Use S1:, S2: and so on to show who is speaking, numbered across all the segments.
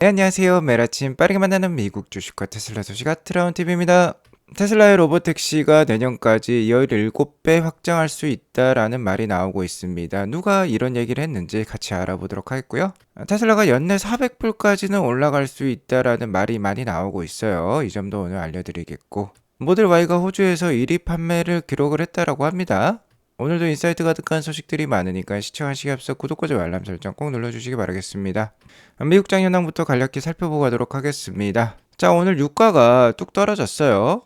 S1: 네, 안녕하세요. 매일 아침 빠르게 만나는 미국 주식과 테슬라 소식 아트라운 TV입니다. 테슬라의 로보택시가 내년까지 17배 확장할 수 있다라는 말이 나오고 있습니다. 누가 이런 얘기를 했는지 같이 알아보도록 하겠고요. 테슬라가 연내 400불까지는 올라갈 수 있다라는 말이 많이 나오고 있어요. 이 점도 오늘 알려드리겠고, 모델 Y가 호주에서 1위 판매를 기록을 했다라고 합니다. 오늘도 인사이트 가득한 소식들이 많으니까 시청하시기 앞서 구독과 좋아요 알람 설정 꼭 눌러주시기 바라겠습니다. 미국 장 현황부터 간략히 살펴보고 가도록 하겠습니다. 자, 오늘 유가가 뚝 떨어졌어요.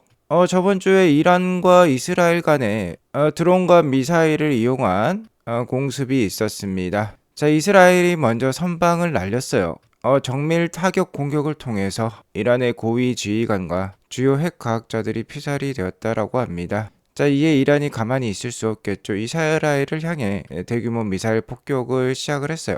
S1: 저번 주에 이란과 이스라엘 간에 드론과 미사일을 이용한 공습이 있었습니다. 자, 이스라엘이 먼저 선방을 날렸어요. 정밀 타격 공격을 통해서 이란의 고위 지휘관과 주요 핵 과학자들이 피살이 되었다라고 합니다. 자, 이에 이란이 가만히 있을 수 없겠죠. 이스라엘을 향해 대규모 미사일 폭격을 시작을 했어요.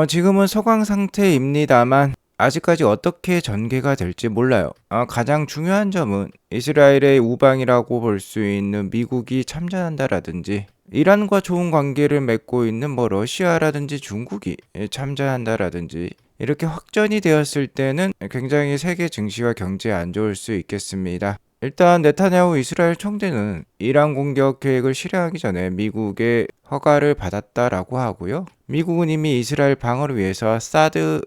S1: 지금은 소강 상태입니다만 아직까지 어떻게 전개가 될지 몰라요. 가장 중요한 점은 이스라엘의 우방이라고 볼 수 있는 미국이 참전한다라든지 이란과 좋은 관계를 맺고 있는 러시아라든지 중국이 참전한다라든지 이렇게 확전이 되었을 때는 굉장히 세계 증시와 경제에 안 좋을 수 있겠습니다. 일단 네타냐후 이스라엘 총재는 이란 공격 계획을 실행하기 전에 미국의 허가를 받았다라고 하고요. 미국은 이미 이스라엘 방어를 위해서 사드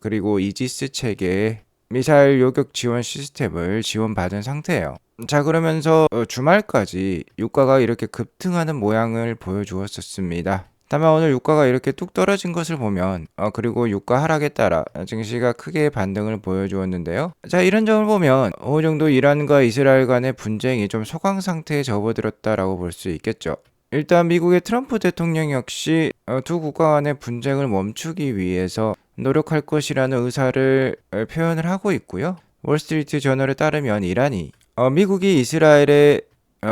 S1: 그리고 이지스 체계의 미사일 요격 지원 시스템을 지원받은 상태예요. 자, 그러면서 주말까지 유가가 이렇게 급등하는 모양을 보여주었었습니다. 다만 오늘 유가가 이렇게 뚝 떨어진 것을 보면 그리고 유가 하락에 따라 증시가 크게 반등을 보여주었는데요. 자, 이런 점을 보면 어느 정도 이란과 이스라엘 간의 분쟁이 좀 소강 상태에 접어들었다라고 볼 수 있겠죠. 일단 미국의 트럼프 대통령 역시 두 국가 간의 분쟁을 멈추기 위해서 노력할 것이라는 의사를 표현을 하고 있고요. 월스트리트 저널에 따르면 이란이 미국이 이스라엘의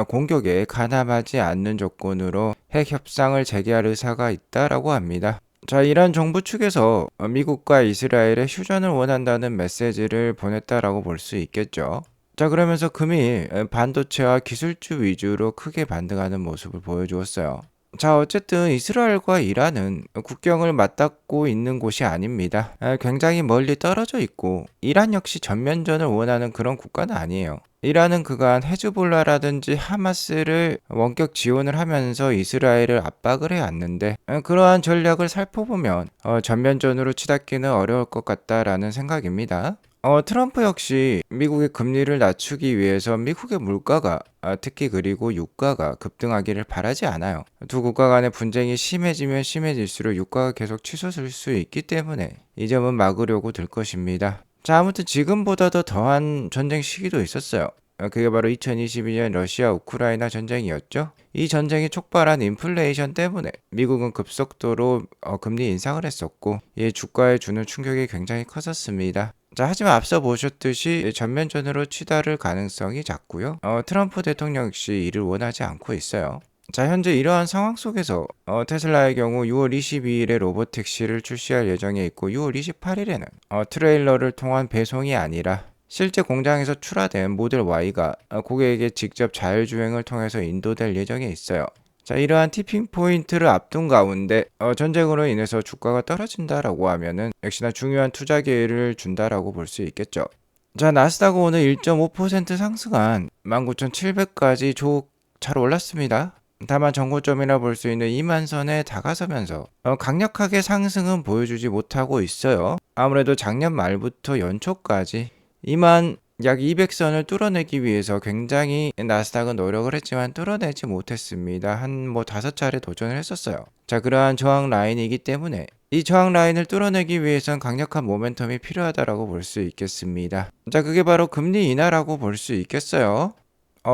S1: 공격에 가담하지 않는 조건으로 핵 협상을 재개할 의사가 있다라고 합니다. 자, 이란 정부 측에서 미국과 이스라엘의 휴전을 원한다는 메시지를 보냈다라고 볼 수 있겠죠. 자, 그러면서 금일 반도체와 기술주 위주로 크게 반등하는 모습을 보여주었어요. 자, 어쨌든 이스라엘과 이란은 국경을 맞닿고 있는 곳이 아닙니다. 굉장히 멀리 떨어져 있고 이란 역시 전면전을 원하는 그런 국가는 아니에요. 이란은 그간 헤즈볼라라든지 하마스를 원격 지원을 하면서 이스라엘을 압박을 해왔는데 그러한 전략을 살펴보면 전면전으로 치닫기는 어려울 것 같다라는 생각입니다. 트럼프 역시 미국의 금리를 낮추기 위해서 미국의 물가가 특히 그리고 유가가 급등하기를 바라지 않아요. 두 국가 간의 분쟁이 심해지면 심해질수록 유가가 계속 치솟을 수 있기 때문에 이 점은 막으려고 들 것입니다. 자, 아무튼 지금보다 더 더한 전쟁 시기도 있었어요. 그게 바로 2022년 러시아 우크라이나 전쟁이었죠. 이 전쟁이 촉발한 인플레이션 때문에 미국은 급속도로 금리 인상을 했었고 이에 주가에 주는 충격이 굉장히 컸었습니다. 자, 하지만 앞서 보셨듯이 전면전으로 치달을 가능성이 작고요. 트럼프 대통령 역시 이를 원하지 않고 있어요. 자, 현재 이러한 상황 속에서 테슬라의 경우 6월 22일에 로보택시를 출시할 예정에 있고 6월 28일에는 트레일러를 통한 배송이 아니라 실제 공장에서 출하된 모델 Y가 고객에게 직접 자율주행을 통해서 인도될 예정에 있어요. 자, 이러한 티핑 포인트를 앞둔 가운데 전쟁으로 인해서 주가가 떨어진다라고 하면은 역시나 중요한 투자 기회를 준다라고 볼 수 있겠죠. 자, 나스닥은 오늘 1.5% 상승한 19,700까지 잘 올랐습니다. 다만 정고점이라 볼 수 있는 2만선에 다가서면서 강력하게 상승은 보여주지 못하고 있어요. 아무래도 작년 말부터 연초까지 2만 약 200선을 뚫어내기 위해서 굉장히 나스닥은 노력을 했지만 뚫어내지 못했습니다. 한 5차례 도전을 했었어요. 자, 그러한 저항 라인이기 때문에 이 저항 라인을 뚫어내기 위해선 강력한 모멘텀이 필요하다라고 볼 수 있겠습니다. 자, 그게 바로 금리 인하라고 볼 수 있겠어요.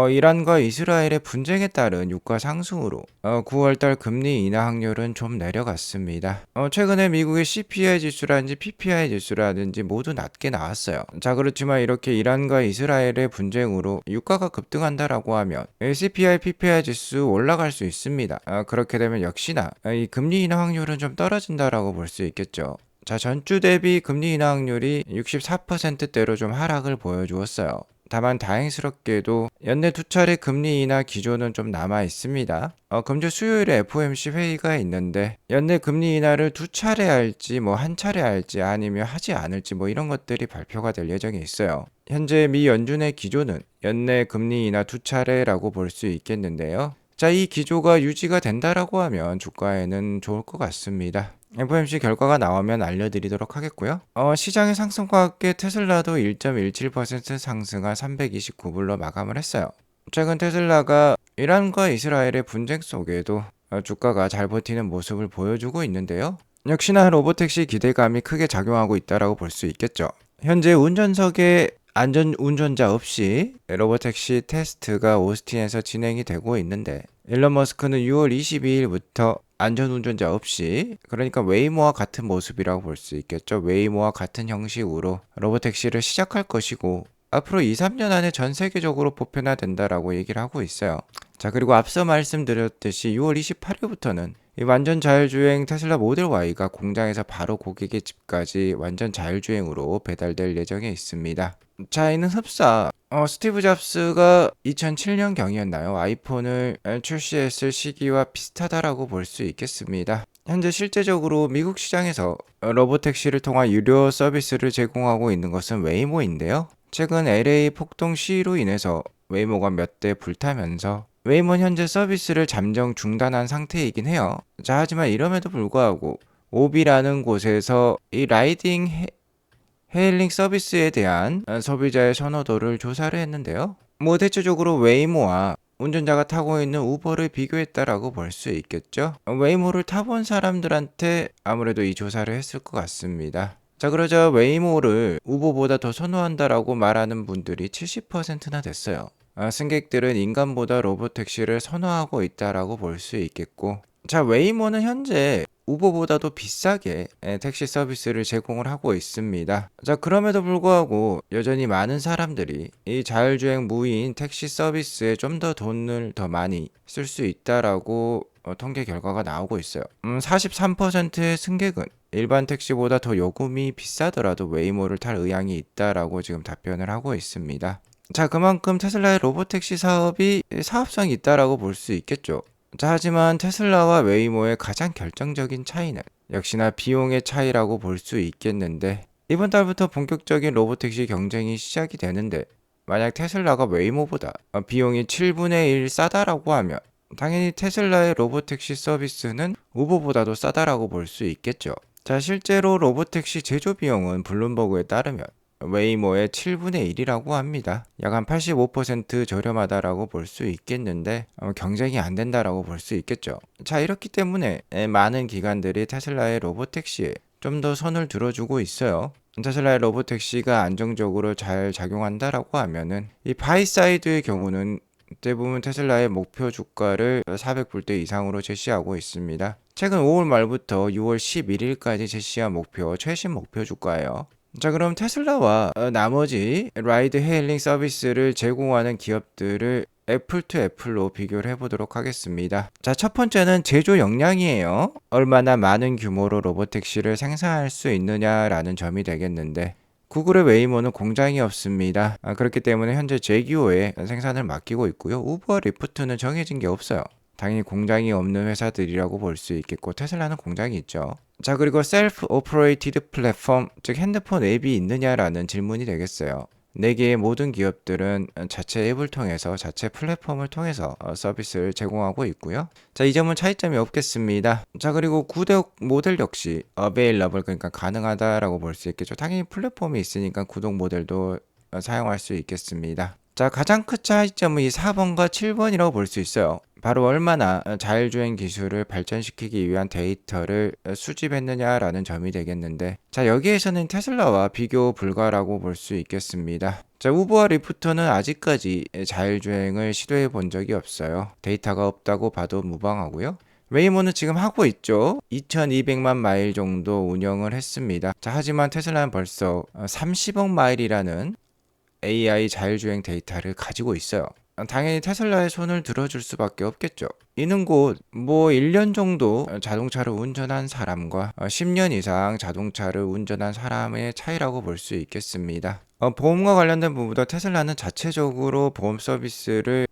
S1: 이란과 이스라엘의 분쟁에 따른 유가 상승으로 9월달 금리 인하 확률은 좀 내려갔습니다. 최근에 미국의 CPI 지수라든지 PPI 지수라든지 모두 낮게 나왔어요. 자, 그렇지만 이렇게 이란과 이스라엘의 분쟁으로 유가가 급등한다라고 하면 CPI, PPI 지수 올라갈 수 있습니다. 그렇게 되면 역시나 이 금리 인하 확률은 좀 떨어진다라고 볼 수 있겠죠. 자, 전주 대비 금리 인하 확률이 64%대로 좀 하락을 보여주었어요. 다만 다행스럽게도 연내 두 차례 금리 인하 기조는 좀 남아 있습니다. 금주 수요일에 FOMC 회의가 있는데 연내 금리 인하를 두 차례 할지 뭐 한 차례 할지 아니면 하지 않을지 뭐 이런 것들이 발표가 될 예정에 있어요. 현재 미 연준의 기조는 연내 금리 인하 두 차례라고 볼 수 있겠는데요. 자, 이 기조가 유지가 된다라고 하면 주가에는 좋을 것 같습니다. FOMC 결과가 나오면 알려드리도록 하겠고요. 시장의 상승과 함께 테슬라도 1.17% 상승한 329불로 마감을 했어요. 최근 테슬라가 이란과 이스라엘의 분쟁 속에도 주가가 잘 버티는 모습을 보여주고 있는데요. 역시나 로보택시 기대감이 크게 작용하고 있다고 볼 수 있겠죠. 현재 운전석에 안전 운전자 없이 로보택시 테스트가 오스틴에서 진행이 되고 있는데 일론 머스크는 6월 22일부터 안전운전자 없이, 그러니까 웨이모와 같은 모습이라고 볼 수 있겠죠. 웨이모와 같은 형식으로 로보택시를 시작할 것이고 앞으로 2, 3년 안에 전 세계적으로 보편화된다라고 얘기를 하고 있어요. 자, 그리고 앞서 말씀드렸듯이 6월 28일부터는 이 완전 자율주행 테슬라 모델 Y가 공장에서 바로 고객의 집까지 완전 자율주행으로 배달될 예정에 있습니다. 자, 이는 흡사 스티브 잡스가 2007년경이었나요? 아이폰을 출시했을 시기와 비슷하다라고 볼 수 있겠습니다. 현재 실제적으로 미국 시장에서 로보택시를 통한 유료 서비스를 제공하고 있는 것은 웨이모인데요. 최근 LA 폭동 시위로 인해서 웨이모가 몇 대 불타면서 웨이모는 현재 서비스를 잠정 중단한 상태이긴 해요. 자, 하지만 이럼에도 불구하고 오비라는 곳에서 이 라이딩 헤일링 서비스에 대한 소비자의 선호도를 조사를 했는데요. 뭐 대체적으로 웨이모와 운전자가 타고 있는 우버를 비교했다라고 볼 수 있겠죠. 웨이모를 타본 사람들한테 아무래도 이 조사를 했을 것 같습니다. 자, 그러자 웨이모를 우버보다 더 선호한다라고 말하는 분들이 70%나 됐어요. 승객들은 인간보다 로보택시를 선호하고 있다라고 볼 수 있겠고, 자, 웨이모는 현재 우버보다도 비싸게 택시 서비스를 제공을 하고 있습니다. 자, 그럼에도 불구하고 여전히 많은 사람들이 이 자율주행 무인 택시 서비스에 좀 더 돈을 더 많이 쓸 수 있다라고 통계 결과가 나오고 있어요. 43%의 승객은 일반 택시보다 더 요금이 비싸더라도 웨이모를 탈 의향이 있다라고 지금 답변을 하고 있습니다. 자, 그만큼 테슬라의 로보택시 사업이 사업성이 있다라고 볼 수 있겠죠. 자, 하지만 테슬라와 웨이모의 가장 결정적인 차이는 역시나 비용의 차이라고 볼 수 있겠는데, 이번 달부터 본격적인 로보택시 경쟁이 시작이 되는데 만약 테슬라가 웨이모보다 비용이 7분의 1 싸다라고 하면 당연히 테슬라의 로보택시 서비스는 우버보다도 싸다라고 볼 수 있겠죠. 자, 실제로 로보택시 제조 비용은 블룸버그에 따르면 웨이모의 7분의 1이라고 합니다. 약 한 85% 저렴하다라고 볼 수 있겠는데 경쟁이 안 된다라고 볼 수 있겠죠. 자, 이렇기 때문에 많은 기관들이 테슬라의 로보택시에 좀 더 손을 들어주고 있어요. 테슬라의 로보택시가 안정적으로 잘 작용한다라고 하면은 이 바이사이드의 경우는 대부분 테슬라의 목표 주가를 400불대 이상으로 제시하고 있습니다. 최근 5월 말부터 6월 11일까지 제시한 목표, 최신 목표 주가예요. 자, 그럼 테슬라와 나머지 라이드 헤일링 서비스를 제공하는 기업들을 애플 투 애플로 비교를 해보도록 하겠습니다. 자, 첫 번째는 제조 역량이에요. 얼마나 많은 규모로 로보택시를 생산할 수 있느냐라는 점이 되겠는데, 구글의 웨이모는 공장이 없습니다. 그렇기 때문에 현재 제기호에 생산을 맡기고 있고요. 우버와 리프트는 정해진 게 없어요. 당연히 공장이 없는 회사들이라고 볼 수 있겠고, 테슬라는 공장이 있죠. 자, 그리고 셀프 오퍼레이티드 플랫폼, 즉 핸드폰 앱이 있느냐라는 질문이 되겠어요. 4개의 모든 기업들은 자체 앱을 통해서, 자체 플랫폼을 통해서 서비스를 제공하고 있고요. 자, 이 점은 차이점이 없겠습니다. 자, 그리고 구독 모델 역시 available, 그러니까 가능하다라고 볼 수 있겠죠. 당연히 플랫폼이 있으니까 구독 모델도 사용할 수 있겠습니다. 자, 가장 큰 차이점은 이 4번과 7번이라고 볼 수 있어요. 바로 얼마나 자율주행 기술을 발전시키기 위한 데이터를 수집했느냐라는 점이 되겠는데, 자, 여기에서는 테슬라와 비교 불가라고 볼 수 있겠습니다. 자, 우버와 리프트는 아직까지 자율주행을 시도해 본 적이 없어요. 데이터가 없다고 봐도 무방하고요. 웨이모는 지금 하고 있죠. 2200만 마일 정도 운영을 했습니다. 자, 하지만 테슬라는 벌써 30억 마일이라는 AI 자율주행 데이터를 가지고 있어요. 당연히 테슬라의 손을 들어줄 수밖에 없겠죠. 이는 곧 1년 정도 자동차를 운전한 사람과 10년 이상 자동차를 운전한 사람의 차이라고 볼 수 있겠습니다. 보험과 관련된 부분도 테슬라는 자체적으로 보험 서비스를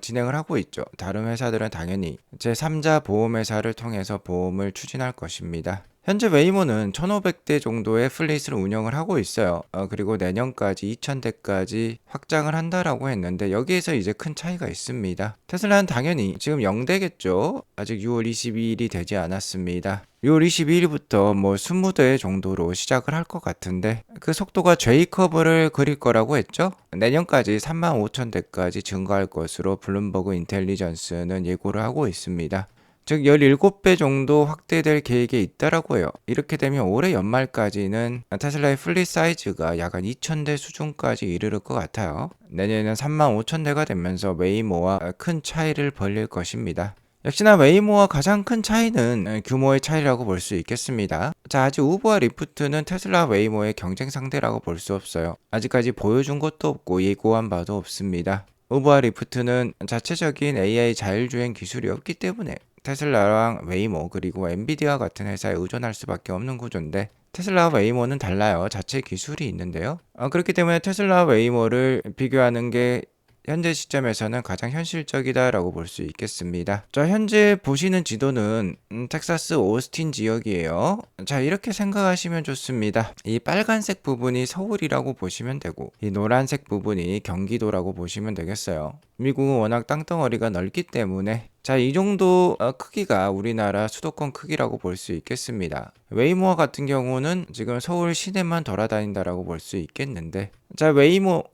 S1: 진행을 하고 있죠. 다른 회사들은 당연히 제3자 보험회사를 통해서 보험을 추진할 것입니다. 현재 웨이모는 1,500대 정도의 플릿을 운영을 하고 있어요. 그리고 내년까지 2,000대까지 확장을 한다라고 했는데 여기에서 이제 큰 차이가 있습니다. 테슬라는 당연히 지금 0대겠죠. 아직 6월 22일이 되지 않았습니다. 6월 22일부터 뭐 20대 정도로 시작을 할 것 같은데 그 속도가 J커브를 그릴 거라고 했죠. 내년까지 35,000대까지 증가할 것으로 블룸버그 인텔리전스는 예고를 하고 있습니다. 즉 17배 정도 확대될 계획에 있다라고 해요. 이렇게 되면 올해 연말까지는 테슬라의 플릿 사이즈가 약 한 2,000대 수준까지 이르를 것 같아요. 내년에는 35,000대가 되면서 웨이모와 큰 차이를 벌릴 것입니다. 역시나 웨이모와 가장 큰 차이는 규모의 차이라고 볼 수 있겠습니다. 자, 아직 우버와 리프트는 테슬라 웨이모의 경쟁 상대라고 볼 수 없어요. 아직까지 보여준 것도 없고 예고한 바도 없습니다. 우버와 리프트는 자체적인 AI 자율주행 기술이 없기 때문에 테슬라랑 웨이모 그리고 엔비디아 같은 회사에 의존할 수밖에 없는 구조인데 테슬라와 웨이모는 달라요. 자체 기술이 있는데요. 그렇기 때문에 테슬라와 웨이모를 비교하는 게 현재 시점에서는 가장 현실적이다라고 볼 수 있겠습니다. 자, 현재 보시는 지도는 텍사스 오스틴 지역이에요. 자, 이렇게 생각하시면 좋습니다. 이 빨간색 부분이 서울이라고 보시면 되고 이 노란색 부분이 경기도라고 보시면 되겠어요. 미국은 워낙 땅덩어리가 넓기 때문에 자, 이 정도 크기가 우리나라 수도권 크기라고 볼 수 있겠습니다. 웨이모어 같은 경우는 지금 서울 시내만 돌아다닌다라고 볼 수 있겠는데 자, 웨이모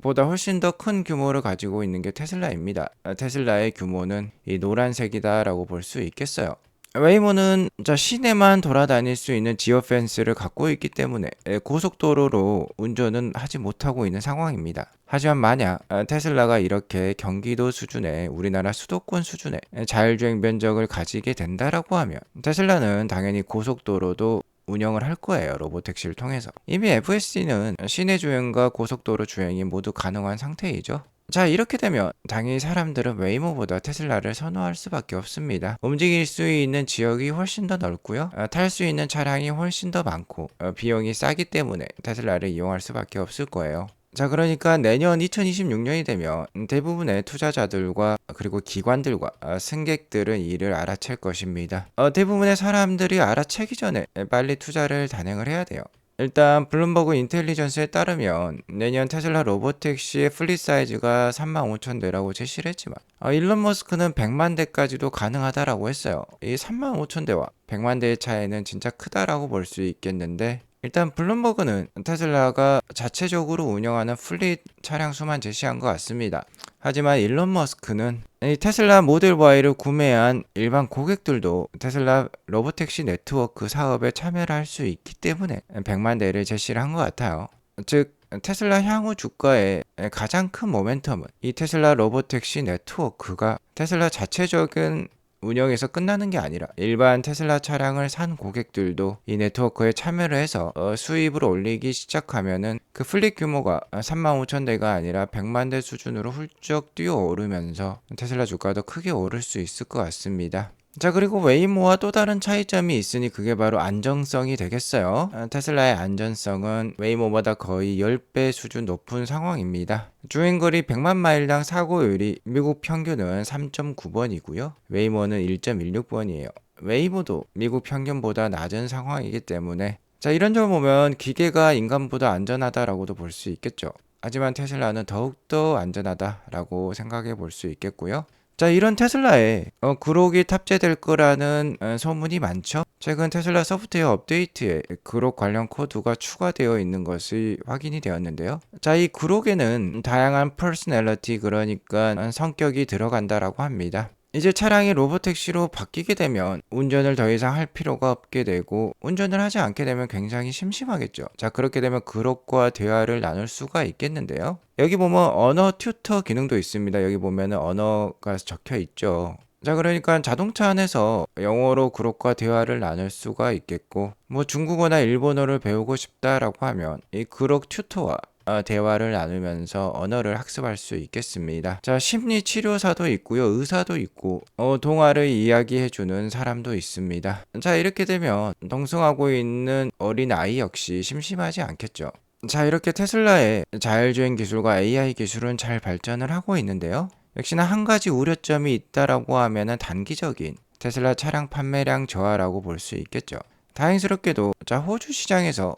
S1: 보다 훨씬 더 큰 규모를 가지고 있는 게 테슬라입니다. 테슬라의 규모는 이 노란색이다라고 볼 수 있겠어요. 웨이모는 시내만 돌아다닐 수 있는 지오 펜스를 갖고 있기 때문에 고속도로로 운전은 하지 못하고 있는 상황입니다. 하지만 만약 테슬라가 이렇게 경기도 수준의 우리나라 수도권 수준의 자율주행 면적을 가지게 된다라고 하면 테슬라는 당연히 고속도로도 운영을 할 거예요. 로보택시를 통해서. 이미 FSD는 시내 주행과 고속도로 주행이 모두 가능한 상태이죠. 자, 이렇게 되면 당연히 사람들은 웨이모보다 테슬라를 선호할 수밖에 없습니다. 움직일 수 있는 지역이 훨씬 더 넓고요. 탈 수 있는 차량이 훨씬 더 많고 비용이 싸기 때문에 테슬라를 이용할 수밖에 없을 거예요. 자, 그러니까 내년 2026년이 되면 대부분의 투자자들과 그리고 기관들과 승객들은 이를 알아챌 것입니다. 대부분의 사람들이 알아채기 전에 빨리 투자를 단행을 해야 돼요. 일단 블룸버그 인텔리전스에 따르면 내년 테슬라 로보택시의 플릿 사이즈가 35,000대라고 제시를 했지만 일론 머스크는 100만 대까지도 가능하다라고 했어요. 이 35,000대와 100만 대의 차이는 진짜 크다라고 볼 수 있겠는데 일단 블룸버그는 테슬라가 자체적으로 운영하는 플릿 차량 수만 제시한 것 같습니다. 하지만 일론 머스크는 이 테슬라 모델 Y를 구매한 일반 고객들도 테슬라 로보택시 네트워크 사업에 참여를 할 수 있기 때문에 100만 대를 제시를 한 것 같아요. 즉 테슬라 향후 주가의 가장 큰 모멘텀은 이 테슬라 로보택시 네트워크가 테슬라 자체적인 운영에서 끝나는 게 아니라 일반 테슬라 차량을 산 고객들도 이 네트워크에 참여를 해서 수입을 올리기 시작하면은 그 플릿 규모가 35,000대가 아니라 100만 대 수준으로 훌쩍 뛰어오르면서 테슬라 주가도 크게 오를 수 있을 것 같습니다. 자, 그리고 웨이모와 또 다른 차이점이 있으니 그게 바로 안정성이 되겠어요. 테슬라의 안전성은 웨이모보다 거의 10배 수준 높은 상황입니다. 주행거리 100만 마일당 사고율이 미국 평균은 3.9번이고요. 웨이모는 1.16번이에요. 웨이모도 미국 평균보다 낮은 상황이기 때문에 자, 이런 점을 보면 기계가 인간보다 안전하다라고도 볼 수 있겠죠. 하지만 테슬라는 더욱더 안전하다라고 생각해 볼 수 있겠고요. 자, 이런 테슬라에 그록이 탑재될 거라는 소문이 많죠. 최근 테슬라 소프트웨어 업데이트에 그록 관련 코드가 추가되어 있는 것이 확인이 되었는데요. 자, 이 그록에는 다양한 퍼스널리티 그러니까 성격이 들어간다라고 합니다. 이제 차량이 로보택시로 바뀌게 되면 운전을 더 이상 할 필요가 없게 되고 운전을 하지 않게 되면 굉장히 심심하겠죠. 자, 그렇게 되면 그룹과 대화를 나눌 수가 있겠는데요. 여기 보면 언어 튜터 기능도 있습니다. 여기 보면은 언어가 적혀 있죠. 자, 그러니까 자동차 안에서 영어로 그룹과 대화를 나눌 수가 있겠고 뭐 중국어나 일본어를 배우고 싶다라고 하면 이 그룹 튜터와 대화를 나누면서 언어를 학습할 수 있겠습니다. 자, 심리 치료사도 있고요. 의사도 있고 동화를 이야기해주는 사람도 있습니다. 자, 이렇게 되면 동성하고 있는 어린 아이 역시 심심하지 않겠죠. 자, 이렇게 테슬라의 자율주행 기술과 AI 기술은 잘 발전을 하고 있는데요. 역시나 한 가지 우려점이 있다라고 하면은 단기적인 테슬라 차량 판매량 저하라고 볼 수 있겠죠. 다행스럽게도 자, 호주 시장에서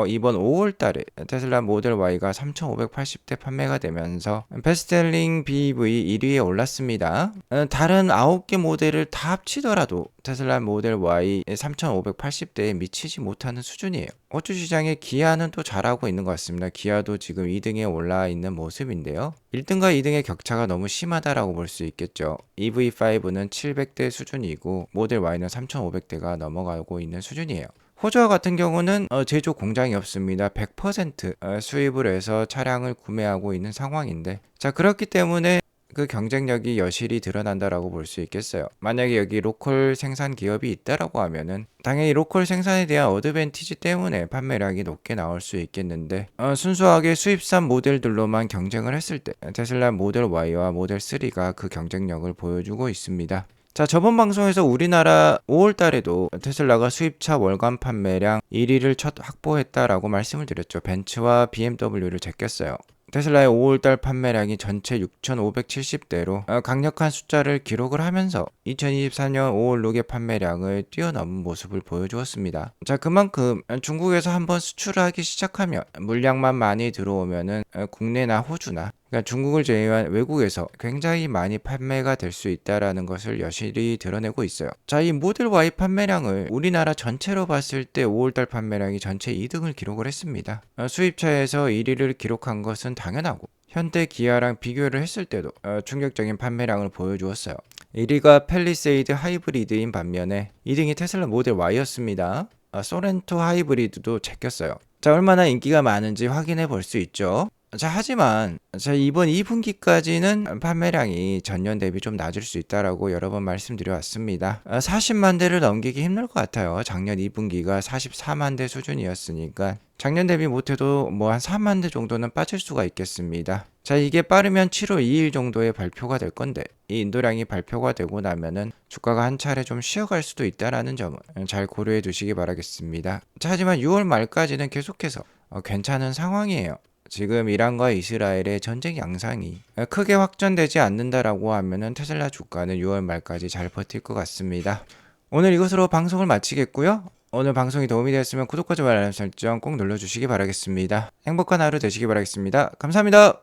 S1: 이번 5월 달에 테슬라 모델 Y가 3,580대 판매가 되면서 베스트셀링 BEV 1위에 올랐습니다. 다른 9개 모델을 다 합치더라도 테슬라 모델 Y 3,580대에 미치지 못하는 수준이에요. 호주 시장의 기아는 또 잘하고 있는 것 같습니다. 기아도 지금 2등에 올라 있는 모습인데요. 1등과 2등의 격차가 너무 심하다라고 볼 수 있겠죠. EV5는 700대 수준이고 모델 Y는 3,500대가 넘어가고 있는 수준이에요. 호주와 같은 경우는 제조 공장이 없습니다. 100% 수입을 해서 차량을 구매하고 있는 상황인데, 자, 그렇기 때문에 그 경쟁력이 여실히 드러난다라고 볼 수 있겠어요. 만약에 여기 로컬 생산 기업이 있다라고 하면은 당연히 로컬 생산에 대한 어드밴티지 때문에 판매량이 높게 나올 수 있겠는데, 순수하게 수입산 모델들로만 경쟁을 했을 때 테슬라 모델 Y와 모델 3가 그 경쟁력을 보여주고 있습니다. 자, 저번 방송에서 우리나라 5월 달에도 테슬라가 수입차 월간 판매량 1위를 첫 확보했다라고 말씀을 드렸죠. 벤츠와 BMW를 제꼈어요. 테슬라의 5월달 판매량이 전체 6,570대로 강력한 숫자를 기록을 하면서 2024년 5월 로켓 판매량을 뛰어넘은 모습을 보여주었습니다. 자, 그만큼 중국에서 한번 수출을 하기 시작하면 물량만 많이 들어오면은 국내나 호주나 그러니까 중국을 제외한 외국에서 굉장히 많이 판매가 될 수 있다라는 것을 여실히 드러내고 있어요. 자, 이 모델 Y 판매량을 우리나라 전체로 봤을 때 5월달 판매량이 전체 2등을 기록을 했습니다. 수입차에서 1위를 기록한 것은 당연하고 현대 기아랑 비교를 했을 때도 충격적인 판매량을 보여주었어요. 1위가 팰리세이드 하이브리드인 반면에 2등이 테슬라 모델 Y였습니다. 소렌토 하이브리드도 제꼈어요. 자, 얼마나 인기가 많은지 확인해 볼 수 있죠. 자, 하지만 이번 2분기까지는 판매량이 전년 대비 좀 낮을 수 있다라고 여러 번 말씀드려 왔습니다. 40만 대를 넘기기 힘들 것 같아요. 작년 2분기가 44만 대 수준이었으니까 작년 대비 못해도 뭐 한 4만 대 정도는 빠질 수가 있겠습니다. 자, 이게 빠르면 7월 2일 정도에 발표가 될 건데 이 인도량이 발표가 되고 나면은 주가가 한 차례 좀 쉬어갈 수도 있다라는 점은 잘 고려해 두시기 바라겠습니다. 자, 하지만 6월 말까지는 계속해서 괜찮은 상황이에요. 지금 이란과 이스라엘의 전쟁 양상이 크게 확전되지 않는다라고 하면은 테슬라 주가는 6월 말까지 잘 버틸 것 같습니다. 오늘 이것으로 방송을 마치겠고요. 오늘 방송이 도움이 되었으면 구독과 좋아요 알람 설정 꼭 눌러주시기 바라겠습니다. 행복한 하루 되시기 바라겠습니다. 감사합니다.